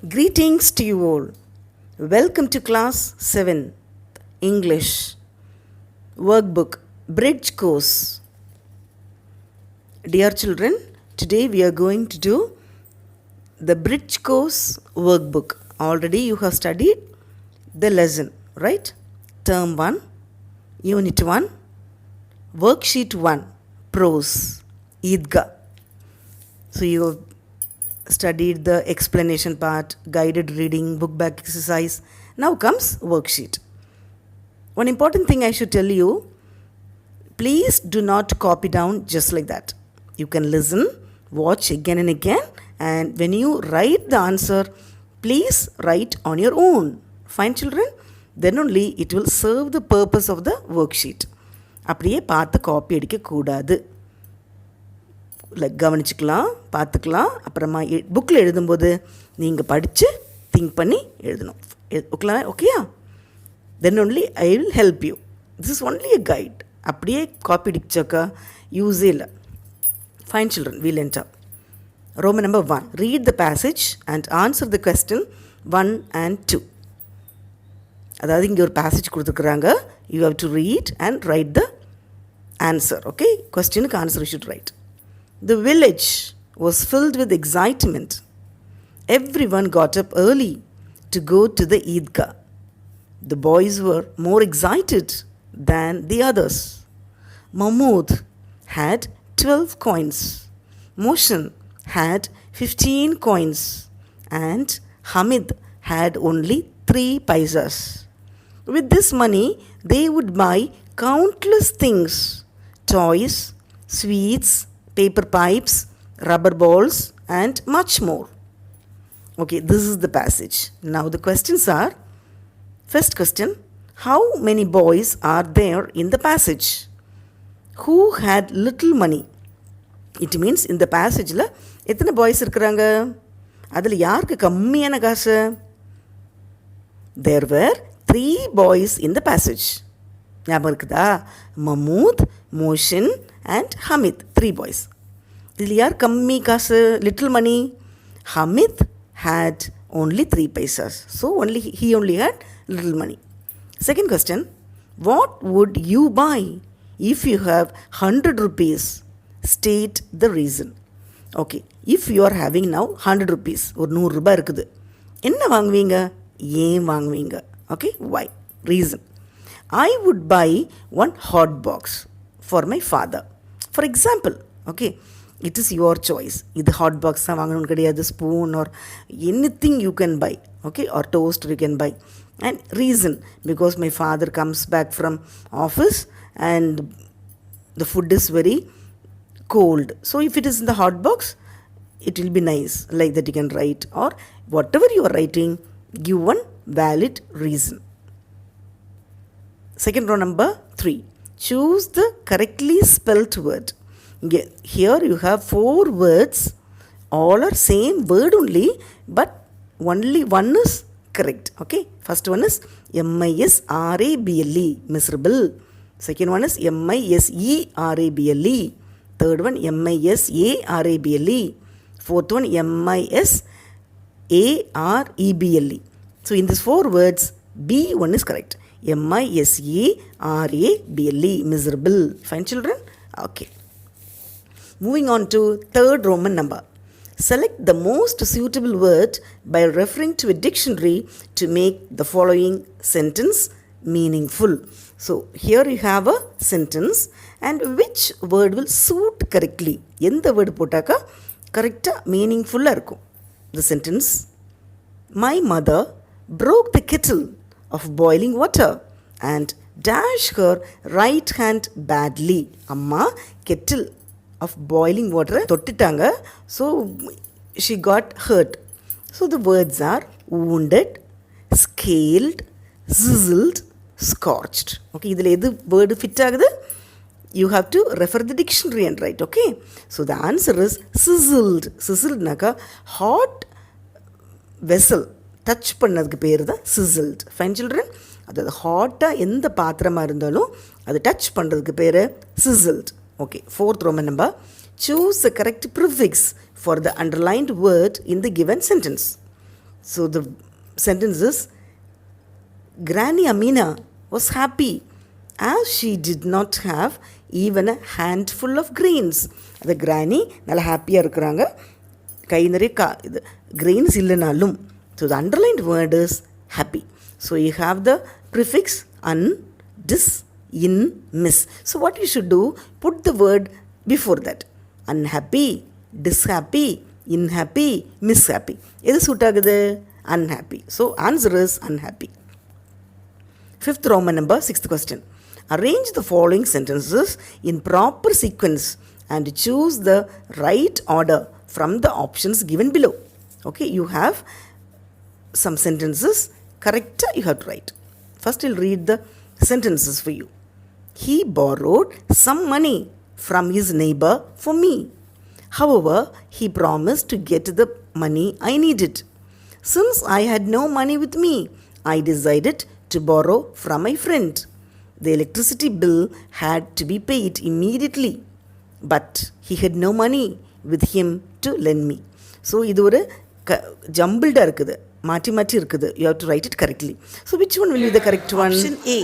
Greetings to you all. Welcome to class 7 English workbook bridge course. Dear children, today we are going to do the bridge course workbook. Already you have studied the lesson, right? Term 1, Unit 1, Worksheet 1, Prose, Eidgah. So you have studied the explanation part, guided reading, book back exercise. Now comes worksheet. One important thing I should tell you, please do not copy down just like that. You can listen, watch again and again, and when you write the answer, please write on your own. Fine children? Then only it will serve the purpose of the worksheet. அப்படியே பார்த்து copy அடிக்க கூடாது. Like கவனிச்சுக்கலாம், பார்த்துக்கலாம். அப்புறமா புக்கில் எழுதும்போது நீங்கள் படித்து திங்க் பண்ணி எழுதணும். ஓகேயா? Then only I will help you. This is only a guide. அப்படியே காப்பி அடிச்சாக்கா யூஸே இல்லை. Fine children, we'll enter. Roman number 1. Read the passage and answer the question 1 and 2. அதாவது இங்கே ஒரு பேசேஜ் கொடுத்துருக்குறாங்க. You have to read and write the answer. Okay, கொஸ்டினுக்கு answer you should write. The village was filled with excitement. Everyone got up early to go to the Eidgah. The boys were more excited than the others. Mahmoud had 12 coins. Mohsin had 15 coins. And Hamid had only 3 paisas. With this money, they would buy countless things: toys, sweets, paper pipes, rubber balls, and much more. Okay, this is the passage. Now the questions are, first question, how many boys are there in the passage? Who had little money? It means in the passage la எத்தனை boys இருக்கிறாங்க? அதில் யாருக்கு கம்மியான காசு? There were 3 boys in the passage. ஞாபகம் இருக்குதா? Mahmood, Mohsin and Hamid, 3 boys. இதில் யார் கம்மி காசு, little money? Hamid had only 3 paisas. So he only had little money. Second question, what would you buy if you have 100 rupees? State the reason. Okay, if you are having now 100 rupees, ஒரு 100 ரூபாய் இருக்குது, என்ன வாங்குவீங்க? ஏன் வாங்குவீங்க? Okay, why? Reason. I would buy one hot box for my father. For example, okay, it is your choice. இது hot box தான் வாங்கணும்னு கிடையாது. spoon or anything you can buy. Okay, or toaster you can buy. And reason, because my father comes back from office and the food is very cold. So if it is in the hot box, it will be nice. Like that you can write, or whatever you are writing, give one valid reason. Second row number 3. Choose the correctly spelled word. Here you have 4 words. All are same word only, but only one is correct. Okay. First one is MISRABLE, miserable. Second one is MISERABLE. Third one MISARABLE. Fourth one MISAREBLE. So in these 4 words, B one is correct. MISERABLE, miserable. Fine children? Okay. Moving on to third Roman number. Select the most suitable word by referring to a dictionary to make the following sentence meaningful. So here you have a sentence and which word will suit correctly. எந்த word போட்டாக்கா கரெக்டாக மீனிங்ஃபுல்லாக இருக்கும். The sentence, my mother broke the kettle of boiling water and dashed her right hand badly. அம்மா kettle of boiling water தொட்டுட்டாங்க. So she got hurt. So the words are wounded, scaled, sizzled, scorched. Okay, இதில் எது word fit ஆகுது? You have to refer the dictionary and write. Okay, so the answer is sizzled. Sizzled naka hot vessel touch பண்ணதுக்கு பேர் தான் sizzled. Fine children? அதாவது ஹாட்டாக எந்த பாத்திரமாக இருந்தாலும் அது டச் பண்ணுறதுக்கு பேர் sizzled. Okay, fourth Roman number. Choose the correct prefix for the underlined word in the given sentence. So the sentence is, Granny Amina was happy as she did not have even a handful of grains. The granny நல்லா ஹாப்பியாக இருக்கிறாங்க, கை நிறைய grains இல்லைனாலும். So the underlined word is happy. So you have the prefix un, dis, in, miss. So what you should do, put the word before that. Unhappy, dishappy, unhappy, mishappy. எது suit ஆகுது? Unhappy. So answer is unhappy. Fifth Roman number, sixth question. Arrange the following sentences in proper sequence and choose the right order from the options given below. Okay, you have some sentences. Correct, you have to write. First, I'll read the sentences for you. He borrowed some money from his neighbor for me. However, he promised to get the money I needed. Since I had no money with me, I decided to borrow from my friend. The electricity bill had to be paid immediately, but he had no money with him to lend me. So, இது ஒரு ஜம்பிள்டாக இருக்குது, மாற்றி மாற்றி இருக்குது. You have to write it correctly. So, which one will be the correct one? Option A.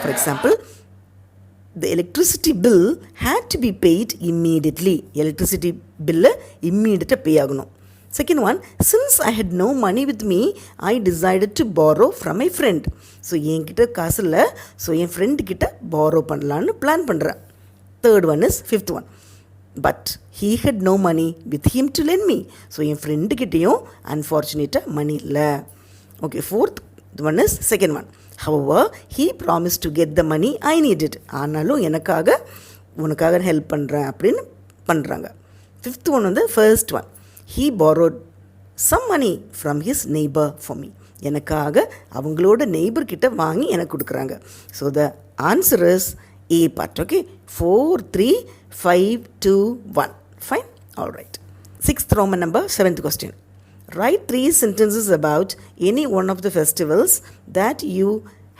For example, the electricity bill had to be paid immediately. Electricity bill immediate pay ஆகணும். Second one, since I had no money with me, I decided to borrow from my friend. So, என்கிட்ட காசு இல்லை, so என் friend கிட்ட borrow பண்ணலான்னு plan பண்ணுறேன். Third one is, fifth one, but he had no money with him to lend me. So N friend கிட்டேயும் அன்ஃபார்ச்சுனேட்டாக மணி இல்லை. Okay, fourth one is, second one, however, he promised to get the money I needed. ஆனாலும் எனக்காக உனக்காக help பண்ணுறேன் அப்படின்னு பண்ணுறாங்க. Fifth one வந்து, first one, he borrowed some money from his neighbor for me. எனக்காக அவங்களோட நெய்பர் கிட்ட வாங்கி எனக்கு கொடுக்குறாங்க. So the answer is A part. Okay, 4, 3, 5, 2, 1. Fine. All right. Sixth Roman number, seventh question. Write 3 sentences about any one of the festivals that you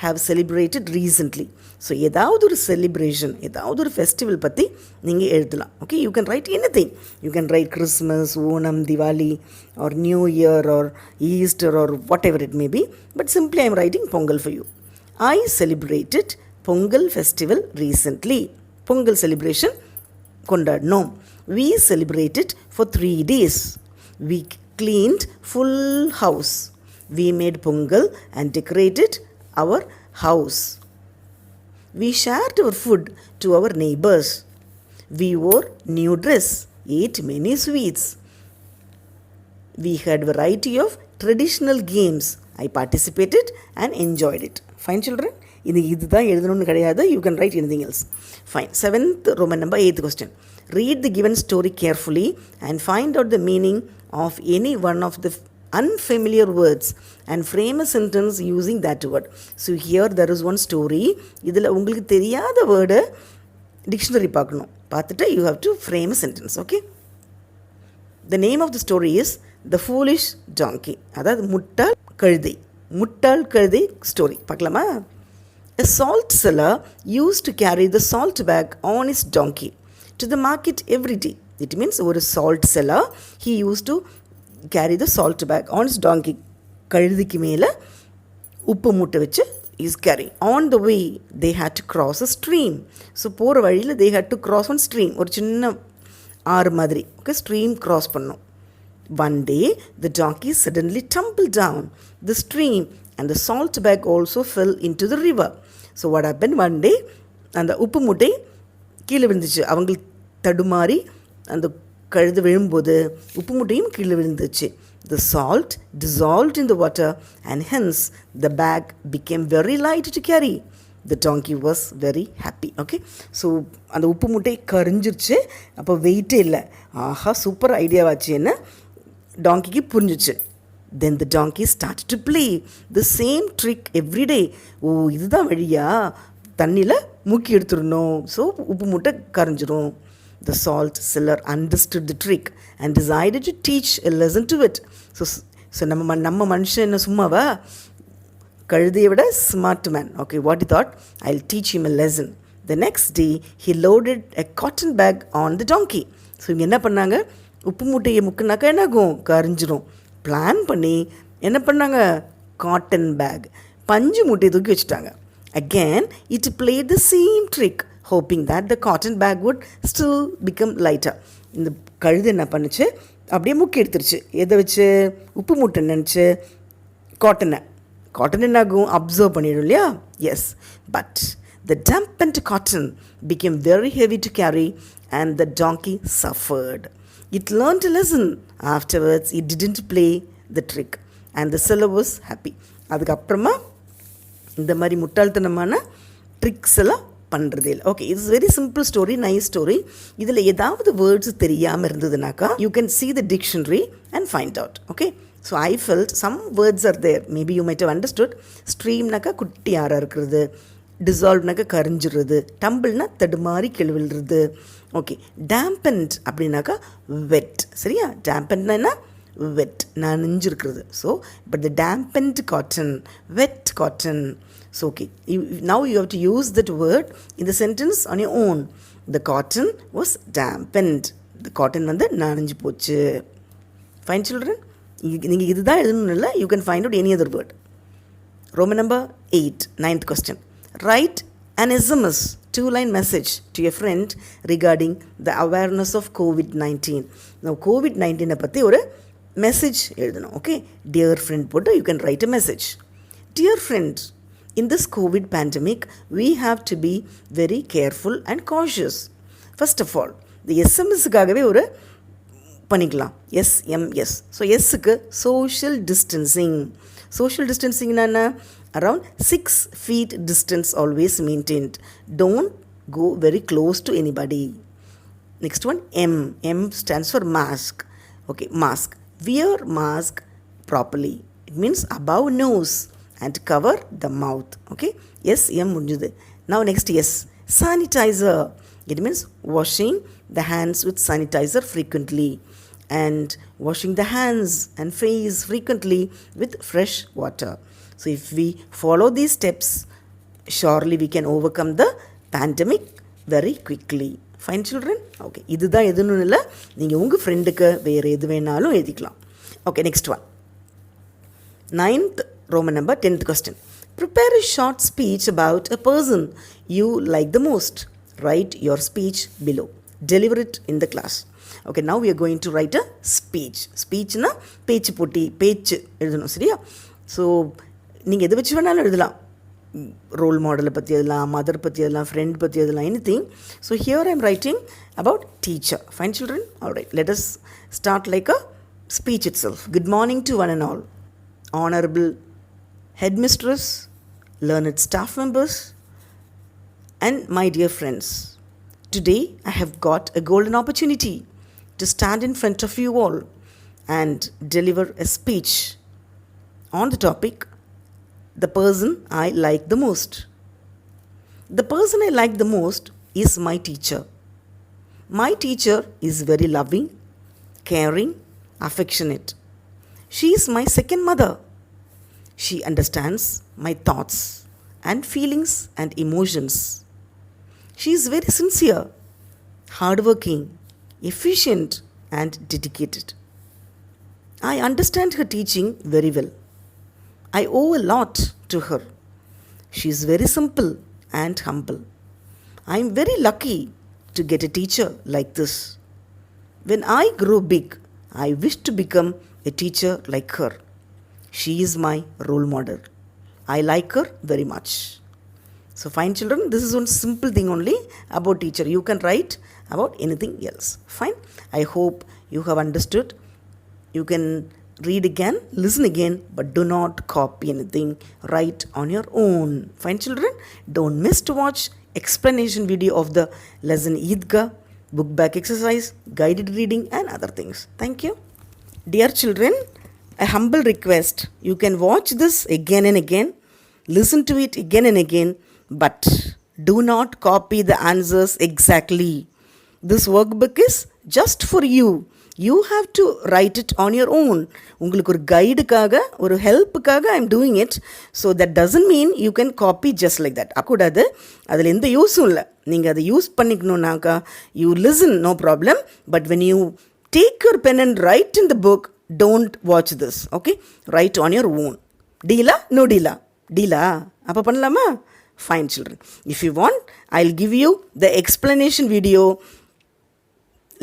have celebrated recently. So ஏதாவது ஒரு celebration, ஏதாவது ஒரு festival பற்றி நீங்கள் எழுதலாம். Okay, you can write anything. You can write Christmas, Onam, Diwali, or new year, or Easter, or whatever it may be. But simply I am writing Pongal for you. I celebrated Pongal festival recently. Pongal celebration கொண்டாடினோம். We celebrated for 3 days. We cleaned full house. We made pongal and decorated our house. We shared our food to our neighbors. We wore new dress, ate many sweets. We had variety of traditional games. I participated and enjoyed it. Fine, children? இதுதான் எழுதணும்னு கிடையாது. You can write anything else. Fine. Seventh Roman number, 8th question. Read the given story carefully and find out the meaning of any one of the unfamiliar words and frame a sentence using that word. So here there is one story. இதில் உங்களுக்கு தெரியாத word dictionary பார்க்கணும். பார்த்துட்டு you have to frame a sentence. Okay. The name of the story is The Foolish Donkey. அதாவது முட்டாள் கழுதை. முட்டாள் கழுதை ஸ்டோரி பார்க்கலாமா? A salt seller used to carry the salt bag on his donkey to the market every day. It means ஒரு salt seller, he used to carry the salt bag on his donkey. கழுதிக்கு மேலே உப்பு மூட்டை வச்சு is carrying. On the way, they had to cross a stream. So போகிற வழியில் they had to cross one stream. ஒரு சின்ன ஆறு மாதிரி. Okay, stream cross பண்ணோம். One day, the donkey suddenly tumbled down the stream and the salt bag also fell into the river. So what happened? One day, அந்த உப்பு மூட்டை கீழே விழுந்துச்சு. அவங்களுக்கு தடுமாறி அந்த கழுது விழும்போது உப்பு மூட்டையும் கீழே விழுந்துச்சு. The salt dissolved in the water and hence the bag became very light to carry. The donkey was very happy. Okay, so அந்த உப்பு மூட்டை கரிஞ்சிருச்சு. அப்போ வெயிட்டே இல்லை. ஆஹா, சூப்பர் ஐடியாவாச்சுன்னு டாங்கிக்கு புரிஞ்சிச்சு. Then the donkey started to play the same trick every day. ஓ, இதுதான் வழியா, தண்ணியில் மூக்கி எடுத்துடணும், ஸோ உப்பு மூட்டை கரைஞ்சிரும். The salt seller understood the trick and decided to teach a lesson to it. So நம்ம மனுஷன் என்ன சும்மாவா? கழுதையை விட smart man. Okay, what he thought? I'll teach him a lesson. The next day, he loaded a cotton bag on the donkey. So இங்கே என்ன பண்ணாங்க? உப்பு மூட்டையை முக்குனாக்கா என்னாகும்? கரைஞ்சிரும். பிளான் பண்ணி என்ன பண்ணாங்க? காட்டன் பேக், பஞ்சு மூட்டையை தூக்கி வச்சுட்டாங்க. Again it played the same trick hoping that the cotton bag would still become lighter. இந்த கழுது என்ன பண்ணுச்சு? அப்படியே முக்கி எடுத்துருச்சு. எதை வச்சு? உப்பு மூட்டை நினச்சி காட்டன் என்ன ஆகும்? அப்சர்வ் பண்ணிடும் இல்லையா? Yes, but the dampened cotton became very heavy to carry and the donkey suffered. It learned a lesson. Afterwards, it didn't play the trick and the seller was happy. அதுக்கப்புறமா இந்த மாதிரி முட்டாள்தனமான tricks எல்லாம் பண்ணுறதே இல்லை. Okay, it's very simple story, nice story. இதில் ஏதாவது words தெரியாமல் இருந்ததுனாக்கா you can see the dictionary and find out. Okay, so I felt some words are there. Maybe you might have understood. ஸ்ட்ரீம்னாக்கா குட்டி ஆறாக இருக்கிறது, டிசால்வ்னாக்கா கரிஞ்சிடுறது, டம்பிள்னா தடுமாறி கெழுவிடுறது. ஓகே, டேம்பன்ட் அப்படின்னாக்கா வெட். சரியா? டேம்பன்ட்னா என்ன? வெட், நனைஞ்சிருக்கிறது. So but the dampened cotton, wet cotton. So okay, now you have to use that word in the sentence on your own. The cotton was dampened. The cotton வந்து நனைஞ்சு போச்சு. Fine children? நீங்கள் இதுதான் எழுதணும் இல்லை, you can find out any other word. Roman number 8, 9th question. Write an SMS 2-line message to your friend regarding the awareness of COVID-19. Now COVID-19 பற்றி ஒரு message எழுதணும். ஓகே, டியர் ஃப்ரெண்ட் போட்டு you can right a message. Dear friend, in this COVID pandemic we have to be very careful and cautious. First of all, the SMSக்காகவே ஒரு பண்ணிக்கலாம், SMS. So எஸ்ஸுக்கு social distancing. Social டிஸ்டன்சிங்னா என்ன? Around 6 feet distance always maintained. Don't go very close to anybody. Next one, M stands for mask. Okay, mask. Wear mask properly. It means above nose and cover the mouth. Okay, yes, M முடிஞ்சது. Now next, yes, sanitizer. It means washing the hands with sanitizer frequently and washing the hands and face frequently with fresh water. So if we follow these steps, surely we can overcome the pandemic very quickly. Fine children? Okay, இதுதான் எதுன்னு இல்லை, நீங்கள் உங்கள் ஃப்ரெண்டுக்கு வேறு எது வேணாலும் எழுதிக்கலாம். Okay, next one. 9th Roman number 10th question. Prepare a short speech about a person you like the most. Write your speech below. Deliver it in the class. Okay, now we are going to write a speech. Speechனா பேச்சு போட்டி, பேச்சு எழுதணும். சரியா? So நீங்கள் எதை வச்சு வேணாலும் எழுதலாம். ரோல் மாடலை பற்றி எழுதலாம், மதர் பற்றி எழுதலாம், ஃப்ரெண்ட் பற்றி எழுதலாம், any thing. So here I am writing about teacher. Fine children? All right, let us start like a speech it self. Good morning to one and all. Honorable Headmistress, learned staff members, and my dear friends. Today I have got a golden opportunity to stand in front of you all and deliver a speech on the topic, the person I like the most. The person I like the most is my teacher. My teacher is very loving, caring, affectionate. She is my second mother. She understands my thoughts and feelings and emotions. She is very sincere, hardworking, efficient, and dedicated. I understand her teaching very well. I owe a lot to her. She is very simple and humble. I am very lucky to get a teacher like this. When I grow big, I wish to become a teacher like her. She is my role model. I like her very much. So fine children, this is one simple thing only about teacher. You can write about anything else. Fine. I hope you have understood. You can read again, listen again, but do not copy anything. Write on your own. Fine children, don't miss to watch explanation video of the lesson Eidgah, book back exercise, guided reading and other things. Thank you. Dear children, a humble request. You can watch this again and again, listen to it again and again, but do not copy the answers exactly. This workbook is just for you. You have to write it on your own. உங்களுக்கு ஒரு கைடுக்காக, ஒரு ஹெல்ப்புக்காக I am doing it. So that doesn't mean you can copy just like that. கூடாது. அதில் எந்த யூஸும் இல்லை. நீங்கள் அதை யூஸ் பண்ணிக்கணுன்னாக்கா you listen, no problem. But when you take your pen and write in the book, don't watch this. Okay, write on your own. Deala? No deala. Deala? அப்போ பண்ணலாமா? Fine children. If you want, I'll give you the explanation video,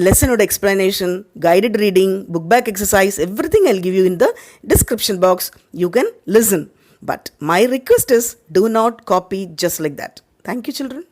lesson note explanation, guided reading, book back exercise, everything I'll give you in the description box. You can listen. But my request is, do not copy just like that. Thank you children.